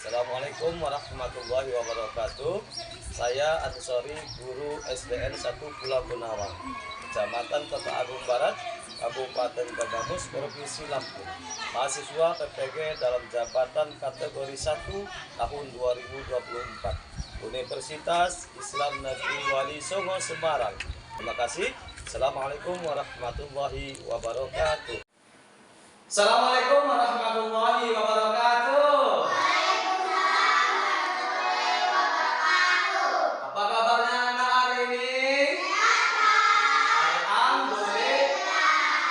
Assalamualaikum warahmatullahi wabarakatuh. Saya Ansori, guru SDN 1 Pulau Gunawan, Kecamatan Kota Agung Barat, Kabupaten Banyumas, Provinsi Lampung. Mahasiswa PPG dalam jabatan kategori 1 tahun 2024, Universitas Islam Negeri Wali Songo Semarang. Terima kasih. Assalamualaikum warahmatullahi wabarakatuh. Assalamualaikum warahmatullahi wabarakatuh. Apa kabarnya anak hari ini?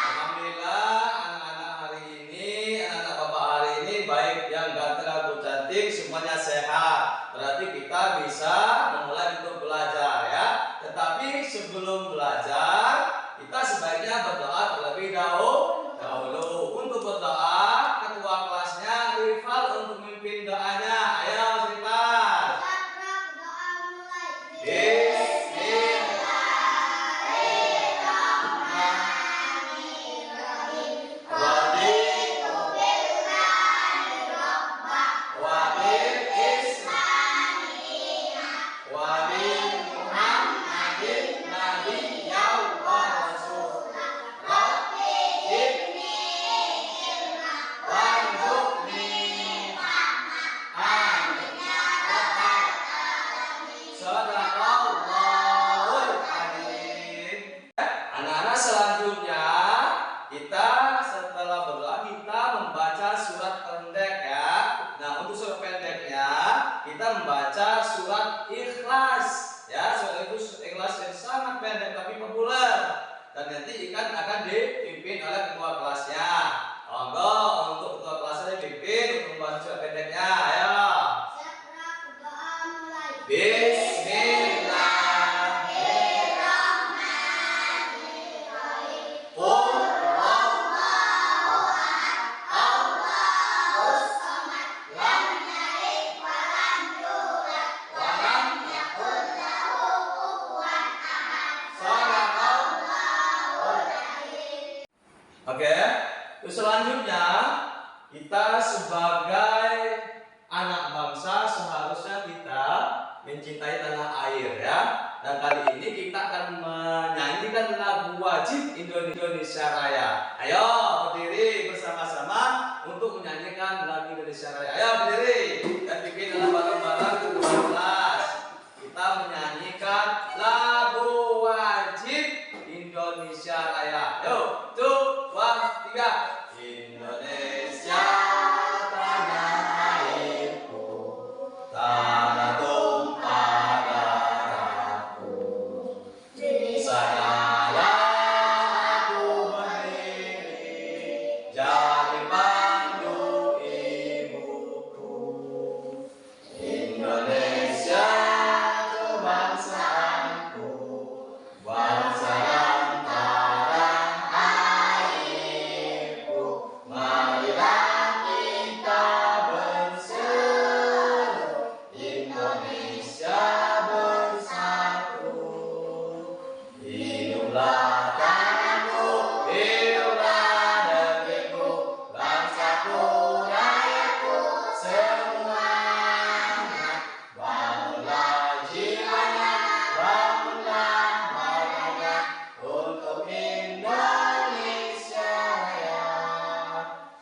Alhamdulillah, anak-anak hari ini, anak-anak bapak hari ini, baik yang ganteng atau cantik, semuanya sehat. Berarti kita bisa memulai untuk belajar ya. Tetapi sebelum belajar, kita sebaiknya berdoa terlebih dahulu. Untuk berdoa, ketua kelasnya Rival untuk memimpin doanya. Ayo Rival. Anak-anak, selanjutnya kita setelah berdoa kita membaca surat pendek ya. Nah, untuk surat pendeknya kita membaca surat Ikhlas ya. Surat itu Ikhlas yang sangat pendek tapi populer, dan nanti akan dipimpin oleh ketua kelasnya. Monggo untuk ketua kelasnya dipimpin untuk membaca surat pendeknya. Ayo. Bismillah. Oke, terus selanjutnya kita sebagai anak bangsa seharusnya kita mencintai tanah air ya. Dan kali ini kita akan menyanyikan lagu wajib Indonesia Raya. Ayo berdiri bersama-sama untuk menyanyikan lagu Indonesia Raya. Ayo berdiri dan bikin dalam bareng-bareng kedua kelas. Kita menyanyikan lagu wajib Indonesia Raya. Yuk, 2, 3. Indonesia tanah airku, tanah tumpah darahku. Sanalah aku berdiri, jadi pandu ibuku. Indonesia kebangsaanku, bangsa yang tanah airku. Marilah kita berseru, Indonesia bersatu. Hiduplah tanahku, hiduplah negeriku, bangsaku, rakyatku semangat. Bangunlah jiwanya, bangunlah marganya untuk Indonesia Raya.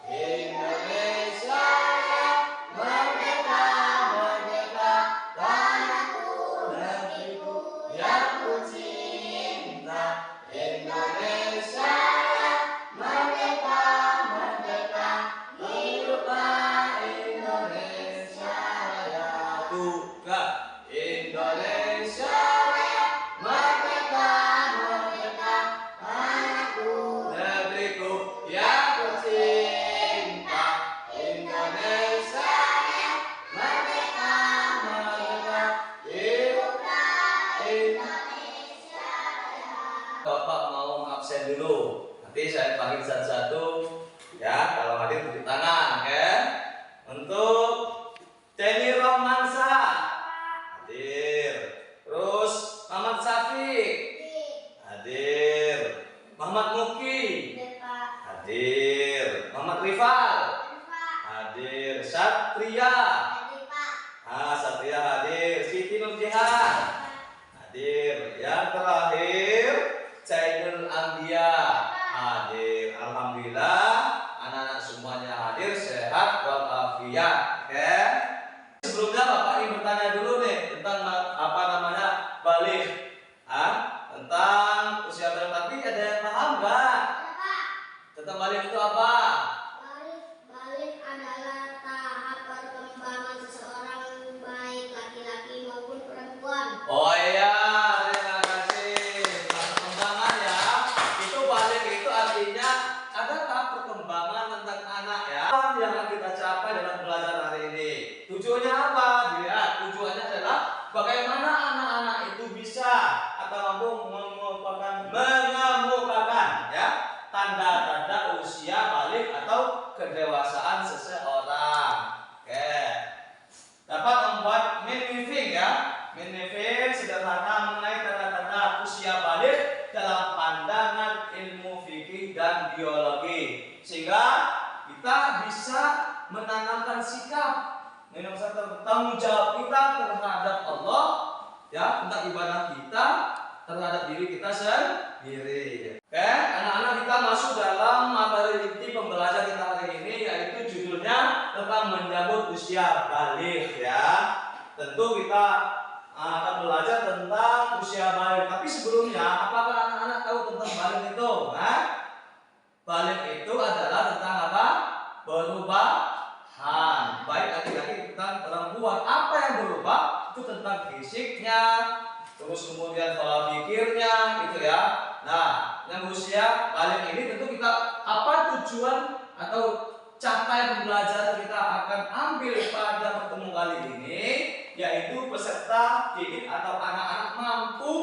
Indonesia Raya, merdeka, merdeka, tanahku, negeriku yang ku cinta. Indonesia Raya, merdeka, merdeka, hiduplah Indonesia Raya. Tuga Indonesia Raya, merdeka, merdeka, tanahku, negeriku yang ku cinta. Indonesia Raya, merdeka, merdeka, hiduplah Indonesia Raya. Bapak mau absen dulu, nanti saya panggil satu-satu ya. Kalau hadir tepuk tangan ya. Untuk Jenny Romansa hadir. Terus Muhammad Syafiq hadir. Muhammad Muki hadir. Muhammad Rifal hadir. Satria Tentang balik itu apa? Balik adalah tahap perkembangan seseorang, baik laki-laki maupun perempuan. Oh iya, terima kasih. Perkembangan ya. Itu balik itu artinya ada tahap perkembangan tentang anak ya. Yang akan kita capai dalam belajar hari ini. Tujuannya apa? Dilihat. Tujuannya adalah bagaimana anak-anak itu bisa atau mampu mengemukakan ya tanda-tanda usia balik atau kedewasaan seseorang. Oke. Dapat membuat mapping ya. Mapping sederhana mengenai tanda-tanda usia balik dalam pandangan ilmu fikih dan biologi, sehingga kita bisa menanamkan sikap tanggung jawab kita terhadap Allah ya, tentang ibadah kita terhadap diri kita sendiri. Oke, anak-anak, kita masuk dalam materi inti pembelajaran kita hari ini, yaitu judulnya tentang menyambut usia balik ya. Tentu kita akan belajar tentang usia balik. Tapi sebelumnya, apakah anak-anak tahu tentang balik itu? Nah, balik itu adalah tentang apa? Perubahan. Baik laki-laki tentang perempuan. Apa yang berubah? Itu tentang fisiknya, terus kemudian pola pikirnya, gitu ya. Nah, yang usia balik ini tentu kita apa tujuan atau capaian pembelajaran kita akan ambil pada pertemuan kali ini, yaitu peserta didik atau anak-anak mampu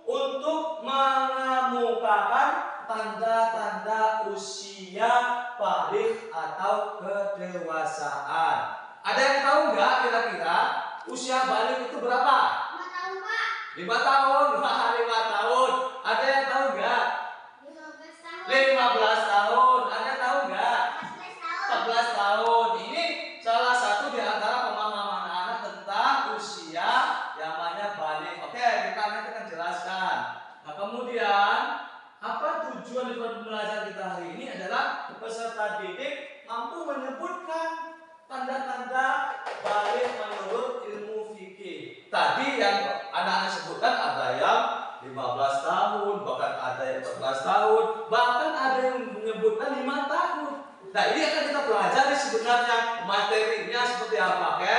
untuk mengemukakan tanda-tanda usia balik atau kedewasaan. Ada yang tahu nggak kira-kira usia balik itu berapa? 5 tahun, Pak. 5 tahun. 5 tahun. Ada yang tahu nggak? 15 tahun. 15 tahun. Ada yang tahu nggak? 14 tahun. 14 tahun. Ini salah satu di antara pemahaman anak tentang usia yang namanya balik. Oke, kita nanti akan jelaskan. Nah, kemudian apa tujuan dari pembelajaran kita hari ini adalah peserta didik mampu menyebutkan tanda-tanda balik menurut ilmu fikih. Tadi yang anak-anak sebutkan ada yang 15 tahun, bahkan ada yang 14 tahun, bahkan ada yang menyebutkan 5 tahun. Nah, ini akan kita pelajari sebenarnya materinya seperti apa, oke?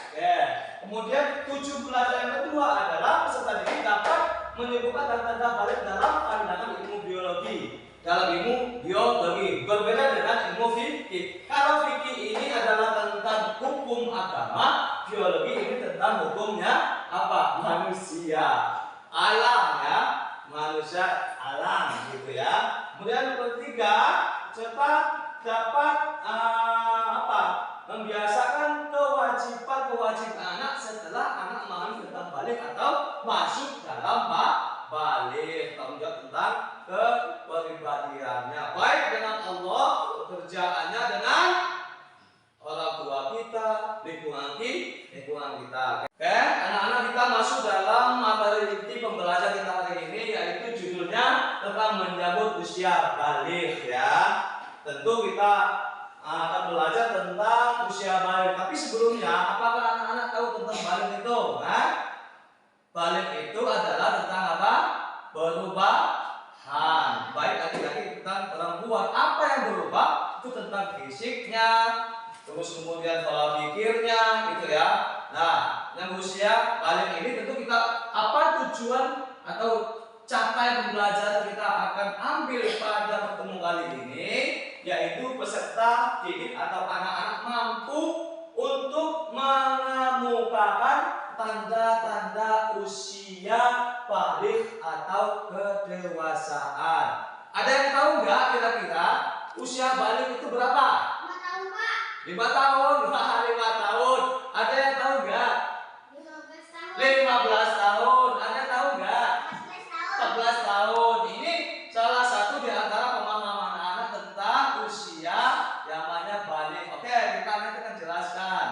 Oke. Kemudian tujuan pelajaran yang kedua adalah peserta didik dapat menyebutkan tanda-tanda balik dalam pandangan ilmu biologi. Dalam ilmu biologi berbeda dengan ilmu fikih. Kalau fikih ini adalah tentang hukum agama, biologi ini tentang hukumnya apa? Manusia, alam ya, manusia alam gitu ya. Kemudian yang ketiga, serta dapat membiasakan kewajiban anak setelah anak memahami tentang balik atau masuk dalam balik, tanggung jawab tentang kepribadiannya, baik dengan Allah, pekerjaannya, dengan orang tua kita, lingkungan kita. Oke, anak-anak, kita masuk dalam materi inti pembelajaran kita hari ini, yaitu judulnya tentang menyambut usia balik ya. Tentu kita akan belajar tentang usia balik. Tapi sebelumnya, apakah anak-anak tahu tentang balik itu? Nah, balik itu adalah tentang apa? Perubahan. Baik laki-laki tentang perempuan. Apa yang berubah? Itu tentang fisiknya, terus kemudian pola pikirnya, gitu ya. Nah, yang usia balik ini tentu kita apa tujuan atau capaian pembelajaran kita akan ambil pada pertemuan kali ini, yaitu peserta didik atau anak-anak mampu untuk mengemukakan tanda-tanda usia balik atau kedewasaan. Ada yang tahu nggak kira-kira usia balik itu berapa? 5 tahun, Pak. 5 tahun. 5 tahun. Ada yang tahu nggak? 15 tahun. 15 tahun. Ada yang tahu nggak? 14 tahun. 14 tahun. Ini salah satu di antara pemahaman anak tentang usia yang namanya balik. Oke, kita nanti akan jelaskan.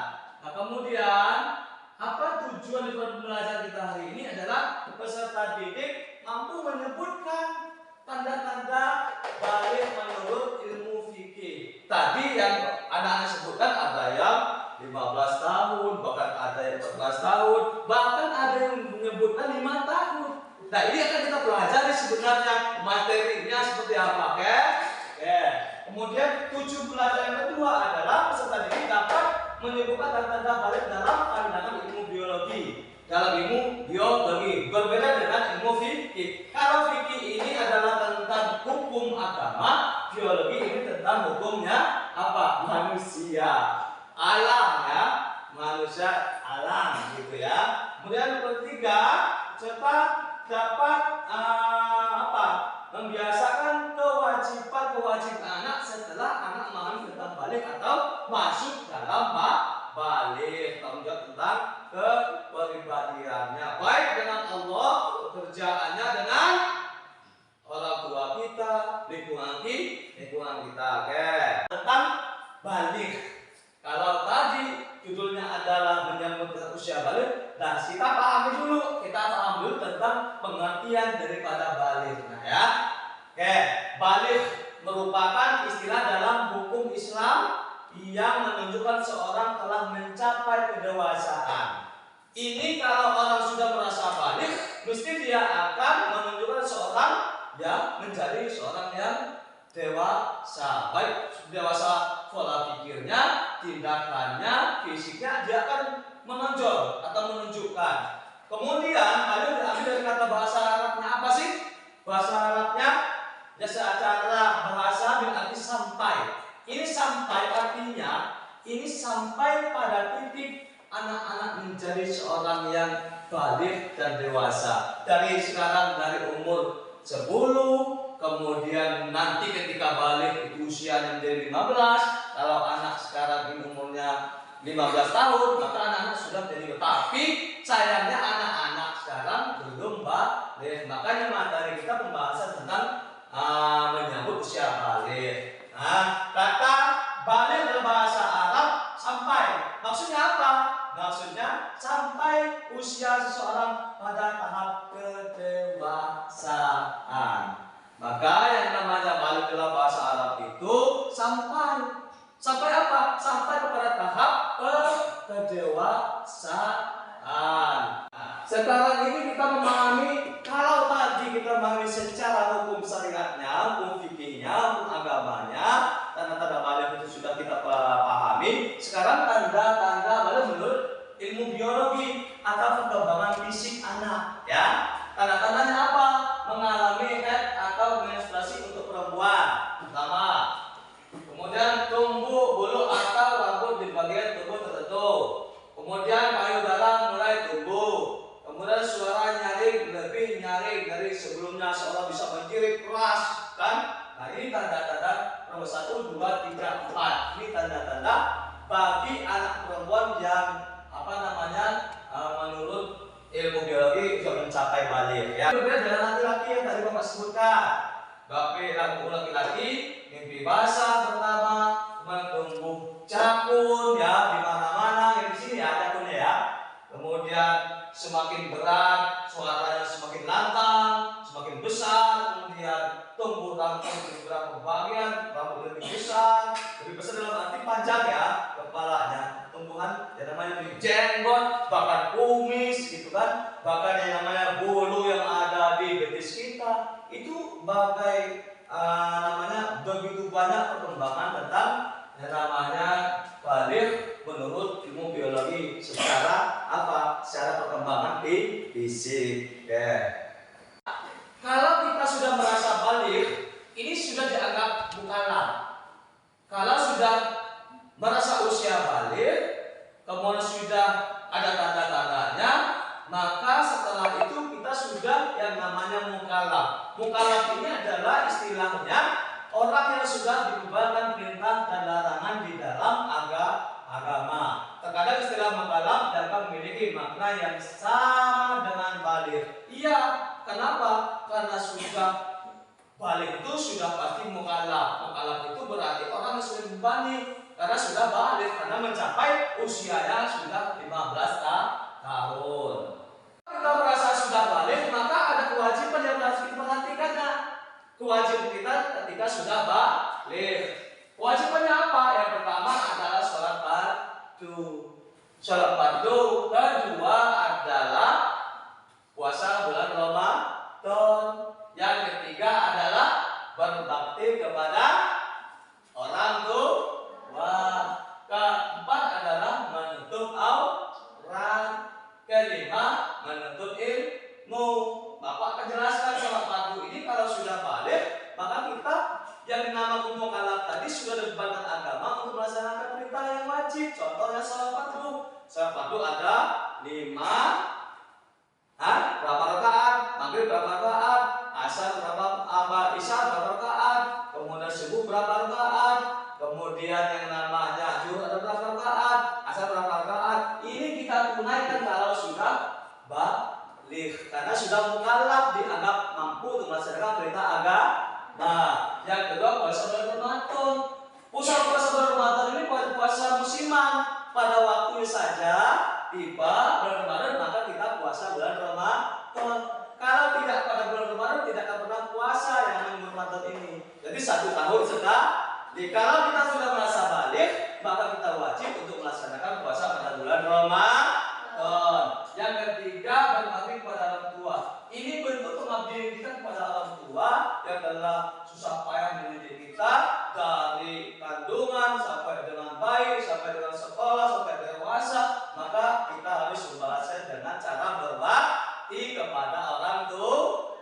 Nah, kemudian apa tujuan dari pembelajaran kita hari ini adalah peserta didik mampu menyebutkan tanda-tanda balik menurut ilmu fikih. Tadi yang anak-anak sebutkan ada yang 15 tahun, bahkan ada yang 14 tahun, bahkan ada yang menyebutkan 5 tahun. Nah, ini akan kita pelajari sebenarnya materinya seperti apa, oke? Oke. merupakan tanda-tanda balik dalam pandangan ilmu biologi. Dalam ilmu biologi berbeda dengan ilmu fikih. Kalau fikih ini adalah tentang hukum agama, biologi ini tentang hukumnya apa? Manusia, alam ya, manusia alam gitu ya. Kemudian yang ketiga, serta dapat membiasakan kewajiban anak setelah anak memahami tentang balik atau masuk dalam balik, tanggung jawab tentang kepribadiannya, baik dengan Allah, pekerjaannya, dengan orang tua kita, lingkungan kita. Oke. Tentang balik. Kalau tadi judulnya adalah menyambut usia balik, nah kita pahami dulu, tentang pengertian daripada balik. Nah ya, oke, balik merupakan istilah dalam hukum Islam yang menunjukkan seorang telah mencapai kedewasaan. Ini kalau orang sudah merasa balik, mesti dia akan menunjukkan seorang yang menjadi seorang yang dewasa, baik dewasa pola pikirnya, tindakannya, fisiknya, dia akan menonjol atau menunjukkan. Kemudian balik diambil dari kata bahasa Arabnya apa sih? Bahasa Arabnya ya secara bahasa berarti sampai. Ini sampai artinya ini sampai pada titik anak-anak menjadi seorang yang balik dan dewasa. Dari sekarang dari umur 10, kemudian nanti ketika balik itu usianya menjadi 15. Kalau anak sekarang ini umurnya 15 tahun, maka anak-anak sudah menjadi. Tapi sayangnya anak-anak sekarang belum balik. Makanya materi kita pembahasan tentang menyambut usia balik. Nah, kata balik dalam bahasa Arab sampai. Maksudnya apa? Maksudnya sampai usia seseorang pada tahap kedewasaan. Maka yang namanya balik dalam bahasa Arab itu sampai. Sampai apa? Sampai kepada tahap kedewasaan. Sekarang ini kita memahami, kalau tadi kita memahami secara hukum syariatnya, hukum fikihnya, hukum agamanya, tanda-tanda balik itu sudah kita pahami. Sekarang tanda-tanda balik menurut ilmu biologi atau perkembangan fisik anak, ya. Tanda-tandanya apa? Mengalami head atau menstruasi untuk perempuan, pertama. Kemudian tumbuh bulu atau rambut di bagian tubuh tertentu. Kemudian payudara mulai tumbuh. Kemudian suara nyaring lebih nyaring dari sebelumnya, seolah bisa menjerit keras, kan? Nah ini tanda-tanda nomor 1, 2, 3, 4. Ini tanda-tanda bagi anak perempuan yang menurut ilmu biologi sudah mencapai balik. Ya. Berbeda dengan laki-laki yang tadi Bapak sebutkan. Bagi laki-laki mimpi basah pertama, tumbuh cakun ya di mana-mana, di sini ya cakunnya ya. Kemudian semakin berat, suaranya semakin lantang, semakin besar, kemudian tumbuh rambut di beberapa bagian, rambut lebih besar dalam arti panjang ya kepalanya, tumbuhan yang namanya jenggot, bahkan kumis gitu kan, bahkan yang namanya bulu yang ada di betis kita itu begitu banyak perkembangan tentang yang namanya balik menurut ilmu biologi secara perkembangan di fisik. Kalau kita sudah merasa balik, ini sudah dianggap mukallaf. Kalau sudah merasa usia balik, kemudian sudah ada tanda-tandanya, maka setelah itu kita sudah yang namanya mukallaf. Mukallaf ini adalah istilahnya orang yang sudah dibebankan perintah dan larangan di dalam agama. Terkadang istilah mukallaf dapat memiliki makna yang sama dengan balik. Iya, kenapa? Karena sudah balik itu sudah pasti mukallaf. Mukallaf itu berarti orang yang sudah dibebani karena sudah balik, karena mencapai usianya sudah 15 tahun. Kita merasa sudah balik, maka ada kewajiban yang harus kita perhatikannya. Kewajiban kita ketika sudah balik. Kewajibannya apa? Yang pertama adalah sholat fardu. Sholat fardu. Kedua adalah puasa bulan Ramadan. Yang ketiga adalah berbakti kepada orang tua. Keempat adalah wajib. Contohnya sholat fardu. Sholat fardu ada 5. Berapa rakaat? Maghrib berapa rakaat? Asar berapa? Isya berapa rakaat? Kemudian subuh berapa rakaat? Kemudian yang namanya zuhur ada berapa rakaat? Asar berapa rakaat? Ini kita tunaikan kalau sudah baligh, karena sudah mukallaf, dianggap mampu untuk melaksanakan perintah agama. Yang kedua, puasa bulan Ramadan. Puasa bulan Ramadan ini puasa musiman. Pada waktu saja tiba bulan Ramadan maka kita puasa bulan Ramadan. Kalau tidak pada bulan Ramadan tidak akan pernah puasa yang namanya Ramadan ini. Jadi 1 tahun sekali. Kalau kita sudah merasa balik, maka kita wajib untuk melaksanakan puasa pada bulan Ramadan. Yang ketiga, berbakti kepada orang tua. Ini bentuk pengabdian kita kepada orang tua yang telah susah payah mendidik kita dari kandungan sampai dengan bayi, sampai dengan sekolah, sampai dewasa. Maka kita harus membalasnya dengan cara berbakti kepada orang tua.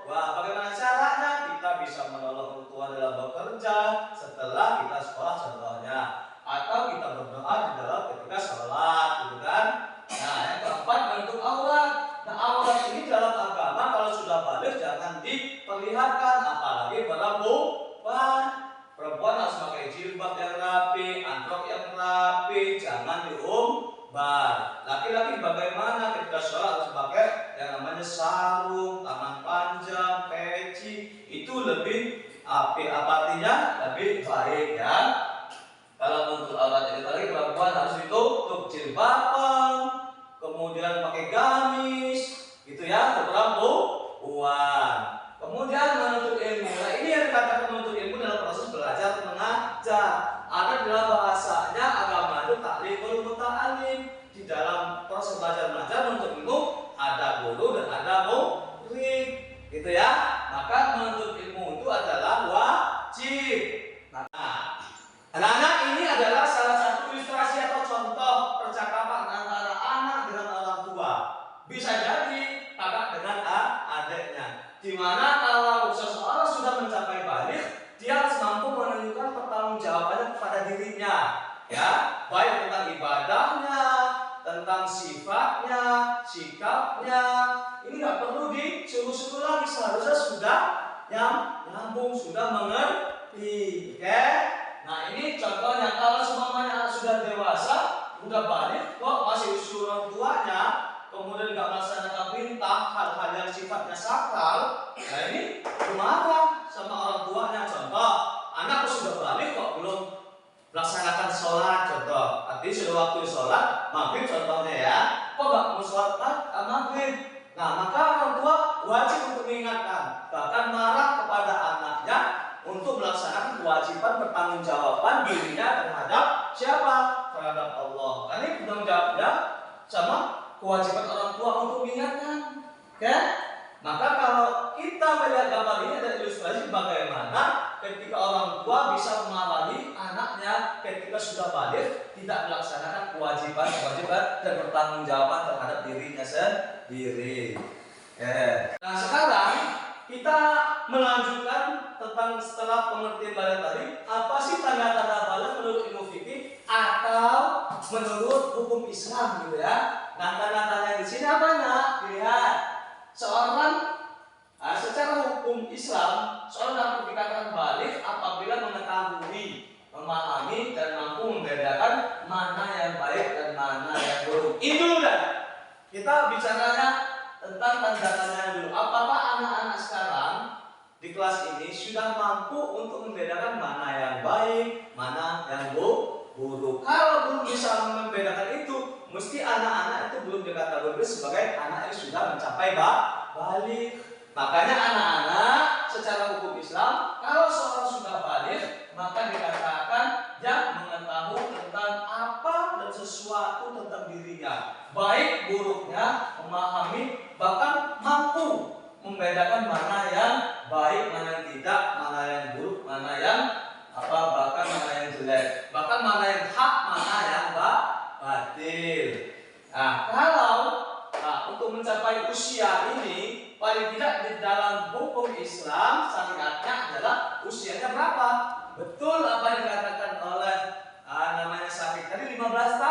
Bagaimana caranya? Kita bisa menolong orang tua dalam bekerja setelah kita sekolah contohnya, atau kita berdoa di dalam ketika sholat, gitu kan? Nah, yang keempat, bentuk aurat. Nah, aurat ini dalam agama kalau sudah balik jangan diperlihatkan, apalagi perempuan. Perempuan harus pakai jilbab yang rapi, androk yang rapi, jangan diumbar. Laki-laki bagaimana? Ketika sholat harus pakai yang namanya sarung, tangan panjang, peci. Itu lebih artinya lebih baik ya. Kalau untuk aurat ini tadi perempuan harus ditutup jilbaban, kemudian pakai gamis, gitu ya, untuk perempuan. Kemudian menuntut ilmu. Nah, ini yang dikatakan menuntut ilmu dalam proses belajar mengajar. Ada dalam bahasanya agama itu ta'limul muta'alim. Di dalam proses belajar mengajar menuntut ilmu ada guru dan ada murid, gitu ya. Maka menuntut ilmu itu adalah wajib. Nah, anak-anak, ini adalah salah satu ilustrasi atau contoh percakapan antara anak dengan orang tua. Bisa jadi kakak dengan adiknya. Dimana kalau seseorang sudah mencapai balik, dia harus mampu menunjukkan pertanggungjawabannya kepada dirinya, ya, baik tentang ibadahnya, tentang sifatnya, sikapnya. Ini nggak perlu disuruh-suruh lagi, seharusnya sudah nyambung, sudah mengerti, oke? Nah, ini contohnya kalau semuanya sudah dewasa, udah balik, kok masih usul orang tuanya, kemudian nggak melaksanakan perintah hal-hal yang sifatnya sakral. Nah, ini marah sama orang tuanya. Contoh, anak sudah balik kok belum melaksanakan sholat. Contoh, tadi sudah waktu sholat maghrib contohnya ya, kok nggak mau sholat maghrib. Nah, maka orang tua wajib untuk mengingatkan, bahkan marah kepada anaknya untuk melaksanakan kewajiban pertanggungjawaban dirinya terhadap siapa? Terhadap Allah. Karena ini bertanggung jawabnya sama kewajiban orang tua untuk mengingatkan, ya. Maka kalau kita melihat gambar ini ada ilustrasi bagaimana ketika orang tua bisa memarahi anaknya ketika sudah balik tidak melaksanakan kewajiban dan pertanggungjawaban terhadap dirinya sendiri. Nah, sekarang kita melanjutkan tentang setelah pengertian balik tadi, apa sih tanda-tanda balik menurut ilmu fikih atau menurut hukum Islam, gitu ya. Nah, tanda-tanda di sini apanya? Lihat, secara hukum Islam, seorang dapat dikatakan balik apabila mengetahui, memahami dan mampu membedakan mana yang baik dan mana yang buruk. Ini dulu dah. Kita bicaranya tentang tanda-tandanya dulu. Apakah anak-anak sekarang di kelas ini sudah mampu untuk membedakan mana yang baik, mana yang buruk? Kalau belum bisa membedakan itu, mesti anak-anak itu belum dikategorikan sebagai anak yang sudah mencapai balik. Makanya anak-anak secara hukum Islam, kalau seorang sudah balik, maka dikatakan yang mengetahui tentang apa dan sesuatu tentang dirinya, baik buruknya, memahami, bahkan mampu membedakan mana yang baik, mana yang tidak, mana yang buruk, mana yang bahkan mana yang jelek, bahkan mana yang hak, mana yang batil. Nah, kalau untuk mencapai usia ini, paling tidak di dalam hukum Islam syariatnya adalah usianya berapa? Betul apa yang dikatakan oleh namanya Syafiq tadi 15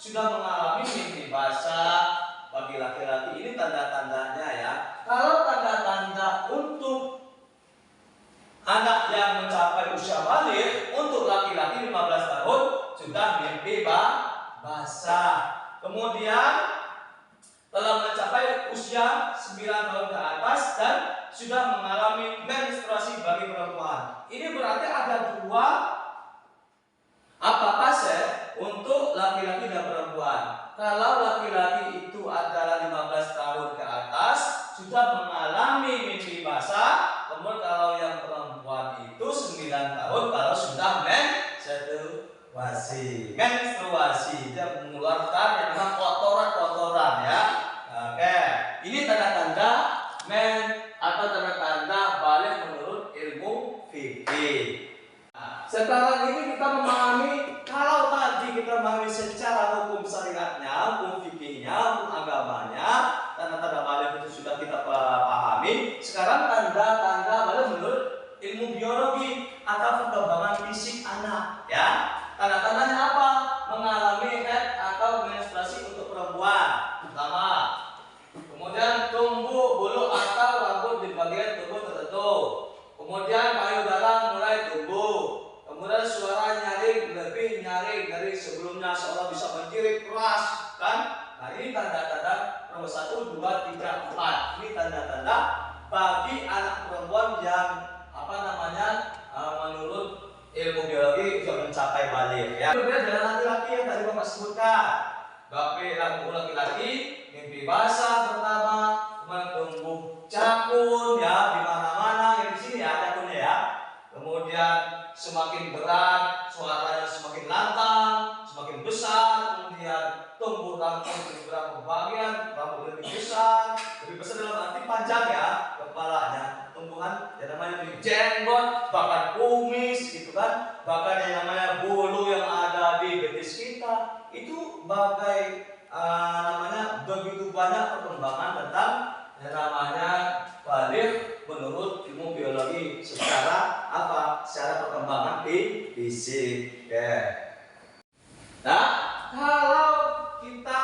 sudah mengalami mimpi basah. Bagi laki-laki ini tanda-tandanya ya. Kalau tanda-tanda untuk anak yang mencapai usia balik, untuk laki-laki 15 tahun sudah mimpi basah. Kemudian telah mencapai usia 9 tahun ke atas dan sudah mengalami menstruasi bagi perempuan. Ini berarti ada dua fase untuk laki-laki dan perempuan. Kalau laki-laki itu adalah 15 tahun ke atas sudah mengalami mimpi basah. Kemudian kalau yang perempuan itu 9 tahun kalau sudah menstruasi. Dia mengeluarkan yang namanya kotoran-kotoran ya. Oke, ini tanda-tanda atau tanda-tanda balik menurut ilmu fikih. Sekarang ini kita memahami, kalau tadi kita memahami secara hukum syariatnya, hukum fikihnya, hukum agamanya, tanda-tanda balik itu sudah kita pahami. Sekarang tanda-tanda balik menurut ilmu biologi atau perkembangan fisik anak, ya. Tanda-tandanya apa? Mengalami head atau menstruasi untuk perempuan, pertama. Kemudian tumbuh bulu atau rambut di bagian tubuh tertentu. Kemudian payudara mulai tumbuh. Kemudian suara nyaring lebih nyaring dari sebelumnya, seolah bisa menjerit keras, kan? Nah, ini tanda-tanda nomor 1, 2, 3, 4. Ini tanda-tanda bagi anak perempuan yang menurut ilmu biologi sudah mencapai balik. Ya. Berbeda dengan laki-laki yang tadi Bapak sebutkan. Bagi laki-laki mimpi basah pertama, kemudian tumbuh cakun ya di mana-mana, yang di sini ya cakunnya ya. Kemudian semakin berat, suaranya semakin lantang, semakin besar, kemudian tumbuh rambut di beberapa bagian, rambut lebih besar dalam arti panjang ya, kepalanya, tumbuhan yang namanya jenggot, bahkan kumis gitu kan, bahkan yang namanya bulu yang ada di betis kita, itu begitu banyak perkembangan tentang yang namanya balik menurut ilmu biologi secara secara perkembangan fisik. Nah, kalau kita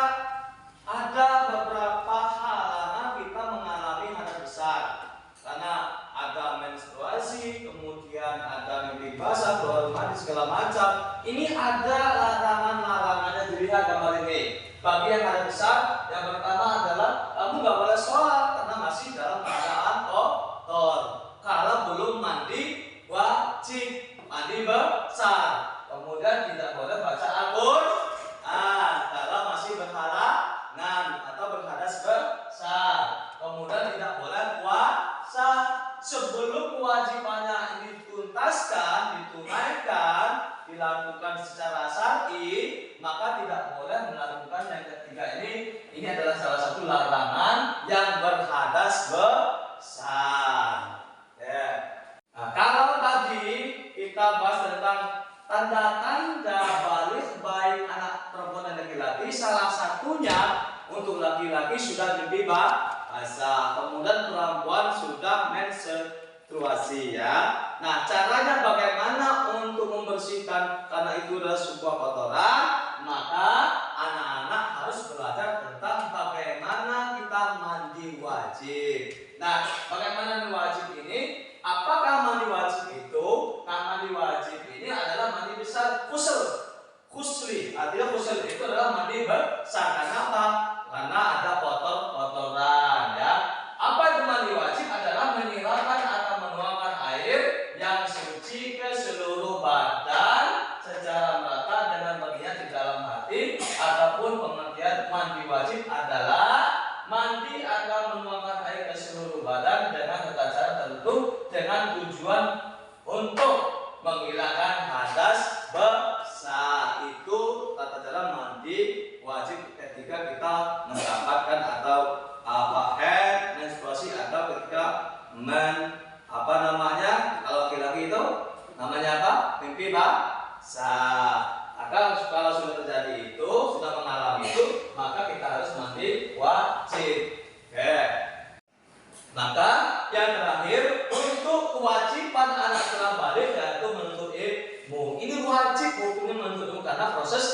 ada beberapa halangan kita mengalami hadas besar karena ada menstruasi, kemudian ada mimpi basah, keluar mandi segala macam. Ini ada larangan-larangannya, dilihat gambar ini. Bagi yang hadas besar, yang pertama adalah kamu nggak boleh sholat karena masih dalam keadaan kotor. Kalau belum mandi wajib mandi besar. Kemudian tidak boleh baca Al-Qur'an kalau masih berhalangan atau berhadas besar. Kemudian tidak boleh puasa sebelum kewajibannya ini dituntaskan, ditunaikan, dilakukan secara syar'i, maka tidak boleh melakukan yang ketiga ini. Ini adalah salah satu larangan yang berhadas besar. Nah, kalau tadi kita bahas tentang tanda-tanda balik baik anak perempuan dan laki-laki, salah satunya untuk laki-laki sudah mimpi basah, kemudian perempuan sudah menstruasi ya. Nah, caranya bagaimana untuk membersihkan karena itu adalah sebuah kotoran, maka anak-anak harus belajar tentang bagaimana kita mandi wajib. Nah, bagaimana mandi wajib ini? Apakah mandi wajib itu? Nah, mandi wajib ini adalah mandi besar khusli. Artinya khusli itu adalah mandi besar. Karena apa? Karena ada kotoran ya. Apa itu mandi wajib? Adalah menyiramkan atau menuangkan air yang suci ke seluruh badan secara merata dengan bagian di dalam hati. Ataupun pengertian mandi wajib adalah mandi atau menuangkan air ke seluruh badan dengan tata cara tertentu dengan tujuan untuk menghilangkan hadas besar. Itu tata cara mandi wajib ketika kita mendapatkan atau head menstruasi atau ketika kalau laki-laki itu namanya apa? Mimpi basah. Kalau sudah terjadi itu, sudah mengalami itu, maka kita harus mandi wajib. Maka yang terakhir untuk kewajiban anak setelah balik yaitu menuntut ilmu. Ini wajib hukumnya menuntut ilmu karena proses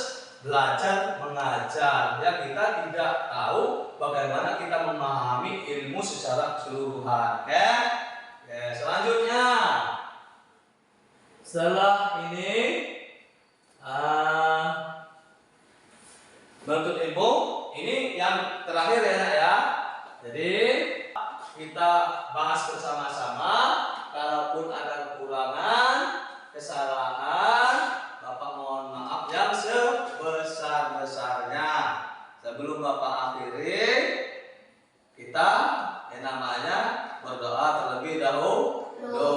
belajar mengajar. Ya, kita tidak tahu bagaimana kita memahami ilmu secara keseluruhan. Oke? Oke, selanjutnya setelah ini menuntut ilmu ini yang terakhir ya nak ya. Jadi kita bahas bersama-sama. Kalaupun ada kekurangan, kesalahan, Bapak mohon maaf yang sebesar-besarnya. Sebelum Bapak akhiri, kita yang namanya berdoa terlebih dahulu.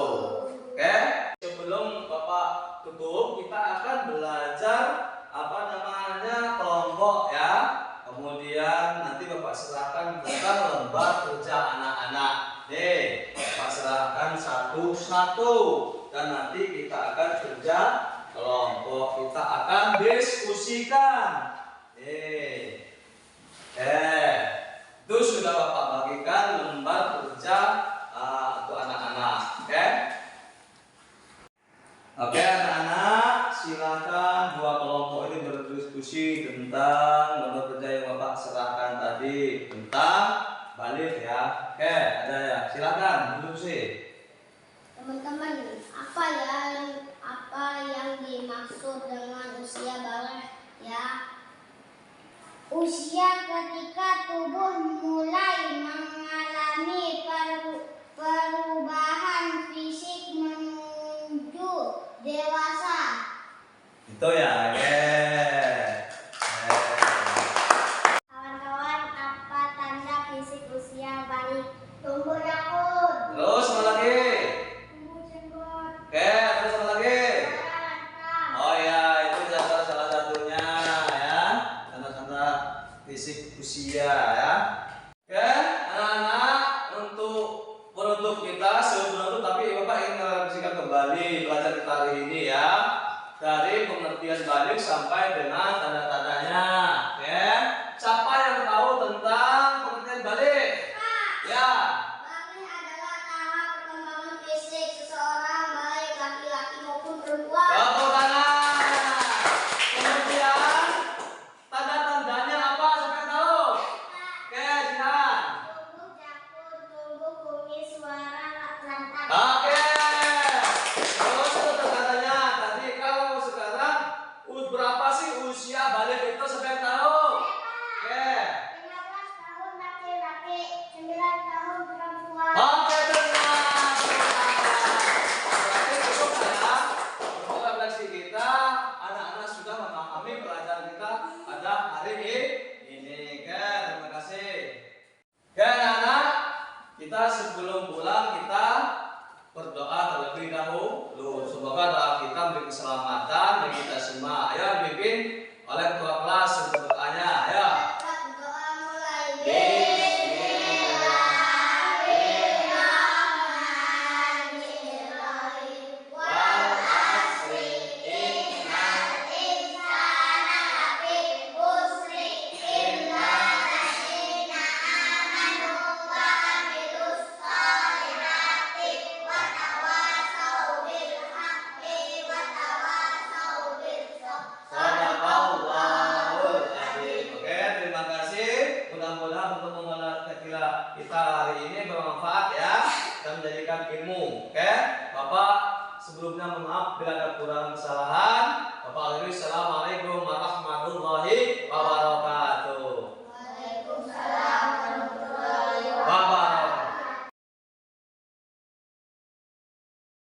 Oke? Sebelum Bapak tutup, kita akan belajar kelompok ya. Kemudian nanti Bapak serahkan tentang lembar kerja anak-anak. Nih, Bapak serahkan satu-satu dan nanti kita akan kerja kelompok. Kita akan diskusikan. Itu sudah Bapak bagikan lembar kerja untuk anak-anak. Oke? Oke anak-anak, silakan dua kelompok ini berdiskusi tentang lembar kerja yang Bapak serahkan tadi tentang balik ya. Oke, ada ya. Silakan diskusi. Teman-teman, apa yang dimaksud dengan usia balik ya? Usia ketika tubuh mulai mengalami perubahan fisik menuju dewasa. Itu ya, Kawan-kawan, apa tanda fisik usia balik? Tumbuh rambut. terus apa lagi? Tumbuh jenggot. Oke, terus apa lagi? Suara lantang. Oh ya, itu salah satunya ya. Tanda-tanda fisik usia ya. Oke, anak-anak, untuk penutup kita sebelum tapi Bapak ingin merevisikan kembali belajar kita hari ini ya. Dari pengertian balik sampai dengan tanda-tandanya. Oke. Siapa yang tahu tentang pengertian balik? Ya. Balik adalah tahap perkembangan fisik seseorang, baik laki-laki maupun perempuan. Tepuk tangan. Kemudian tanda-tandanya apa? Siapa yang tahu? Oke, Jihan. Tumbuh jakun, tumbuh kumis, suara lantang. Oke. Terus itu tanda-tandanya. Tadi kalau sekarang berapa sih usia balik itu? Siapa yang tahu? Oke. 15 tahun laki-laki, 9 tahun perempuan. Oke, benar. Berarti cukup ya. Untuk refleksi kita, anak-anak sudah memahami pelajaran kita pada hari ini. Oke, terima kasih. Oke, anak-anak, kita sebelum pulang kita berdoa terlebih dahulu. Semoga doa kita memberi keselamatan bagi kita semua. Ayo dipimpin oleh ketua kelas untuk berdoanya. Ayo. Doa mulai. Oke, terima kasih. Mudah-mudahan untuk kita hari ini bermanfaat ya dan menjadikan ilmu. Oke, Bapak sebelumnya mohon maaf bila ada kurang kesalahan.